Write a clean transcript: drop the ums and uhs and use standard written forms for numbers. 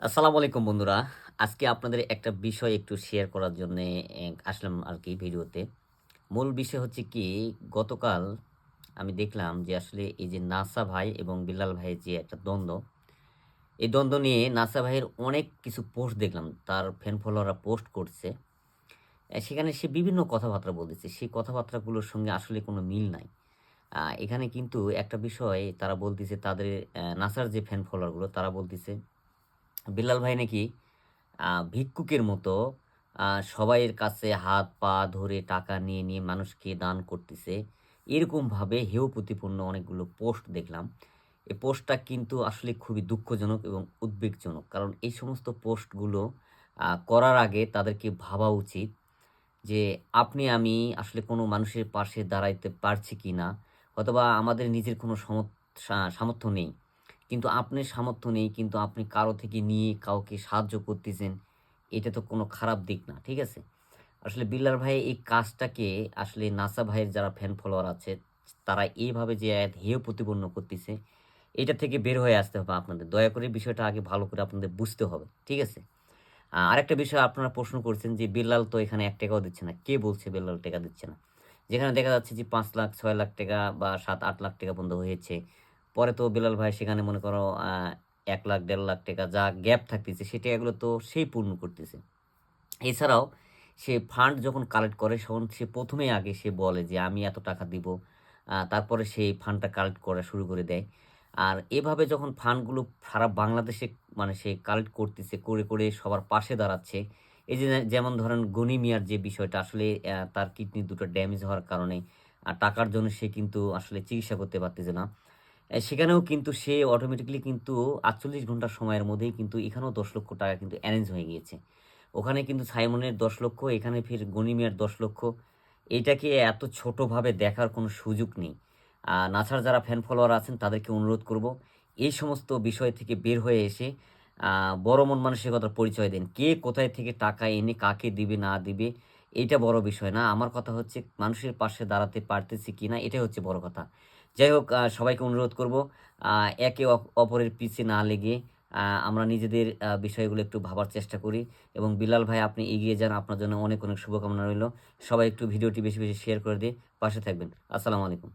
আসসালামু আলাইকুম বন্ধুরা। আজকে আপনাদের একটা বিষয় একটু শেয়ার করার জন্যে আসলাম আরকি ভিডিওতে। মূল বিষয় হচ্ছে কি, গতকাল আমি দেখলাম যে আসলে এই যে নাসা ভাই এবং বিল্লাল ভাইয়ের যে একটা দ্বন্দ্ব, এই দ্বন্দ্ব নিয়ে নাসা ভাইয়ের অনেক কিছু পোস্ট দেখলাম। তার ফ্যান ফলোয়াররা পোস্ট করছে। সেখানে সে বিভিন্ন কথাবার্তা বলতেছে। সেই কথাবার্তাগুলোর সঙ্গে আসলে কোনো মিল নাই। এখানে কিন্তু একটা বিষয় তারা বলতেছে, তাদের নাসার যে ফ্যান ফলোয়ারগুলো তারা বলতেছে বিল্লাল ভাই নাকি ভিক্ষুকের মতো সবাইয়ের কাছে হাত পা ধরে টাকা নিয়ে মানুষকে দান করতেছে। এরকমভাবে হেয় প্রতিপন্ন অনেকগুলো পোস্ট দেখলাম। এই পোস্টটা কিন্তু আসলে খুবই দুঃখজনক এবং উদ্বেগজনক। কারণ এই সমস্ত পোস্টগুলো করার আগে তাদেরকে ভাবা উচিত যে আপনি আমি আসলে কোনো মানুষের পাশে দাঁড়াইতে পারছি কিনা? হয়তোবা আমাদের নিজের কোনো সামর্থ্য নেই। কিন্তু আপনার সামর্থ্য নেই, কিন্তু আপনি কারো থেকে নিয়ে কাউকে সাহায্য করতেছেন। এটা তো কোনো খারাপ দিক না। ঠিক আছে? আসলে বিল্লাল ভাই এই কাজটাকে আসলে নাসা ভাইয়ের যারা ফ্যান ফলোয়ার আছে, তারা এইভাবে যে হেয় প্রতিপন্ন করতেছে, এটা থেকে বের হয়ে আসতে হবে আপনাদের। দয়া করে বিষয়টা আগে ভালো করে আপনাদের বুঝতে হবে। ঠিক আছে? আরেকটা বিষয় আপনারা প্রশ্ন করছেন যে, "বিল্লাল তো এখানে ৳১ ও দিচ্ছে না।" কে বলছে বিল্লাল টাকা দিচ্ছে না? যেখানে দেখা যাচ্ছে যে ৫,০০,০০০, ৳৬,০০,০০০ বা ৳৭,০০,০০০, ৮,০০,০০০ পর্যন্ত হয়েছে। পরে তো বেলাল ভাই সেখানে মনে করো ৳১,০০,০০০, ৳১,৫০,০০০ যা গ্যাপ থাকতেছে সে টাকাগুলো তো সেই পূরণ করতেছে। এছাড়াও সে ফান্ড যখন কালেক্ট করে তখন সে ১ম এই আগে সে বলে যে, "আমি এত টাকা দিব।" তারপরে সে এই ফান্ডটা কালেক্ট করা শুরু করে দেয়। আর এভাবে যখন ফান্ডগুলো সারা বাংলাদেশে মানে সে কালেক্ট করতেছে, করে সবার পাশে দাঁড়াচ্ছে। এই যে যেমন ধরেন গনি মিয়ার যে বিষয়টা আসলে তার কিডনি দুটো ড্যামেজ হওয়ার কারণে টাকার জন্য সে কিন্তু আসলে চিকিৎসা করতে পারতেছে না। সেখানেও কিন্তু সে অটোমেটিক্যালি কিন্তু ৪৮ ঘন্টা সময়ের মধ্যেই কিন্তু এখানেও ৳১০,০০,০০০ কিন্তু এরেঞ্জ হয়ে গিয়েছে। ওখানে কিন্তু সাইমনের ১০,০০,০০০, এখানে ফির গনি মিয়ার ১০,০০,০০০। এইটাকে এত ছোটভাবে দেখার কোনো সুযোগ নেই। নাছাড় যারা ফ্যান ফলোয়ার আছেন তাদেরকে অনুরোধ করব, এই সমস্ত বিষয় থেকে বের হয়ে এসে আ বড় মন মানসিকতার পরিচয় দেন। কে কোথায় থেকে টাকা এনে কাকে দিবে না দিবে এইটা বড় বিষয় না। আমার কথা হচ্ছে মানুষের পাশে দাঁড়াতে পারতেছি কিনা এটাই হচ্ছে বড় কথা। যাই হোক, সবাইকে অনুরোধ করব আ একে অপরের পিছে না লেগে আমরা নিজেদের বিষয়গুলো একটু ভাবার চেষ্টা করি এবং বিলাল ভাই আপনি এগিয়ে যান। আপনার জন্য অনেক শুভকামনা রইলো। সবাই একটু ভিডিওটি বেশি শেয়ার করে দিয়ে পাশে থাকবেন। আসসালামু আলাইকুম।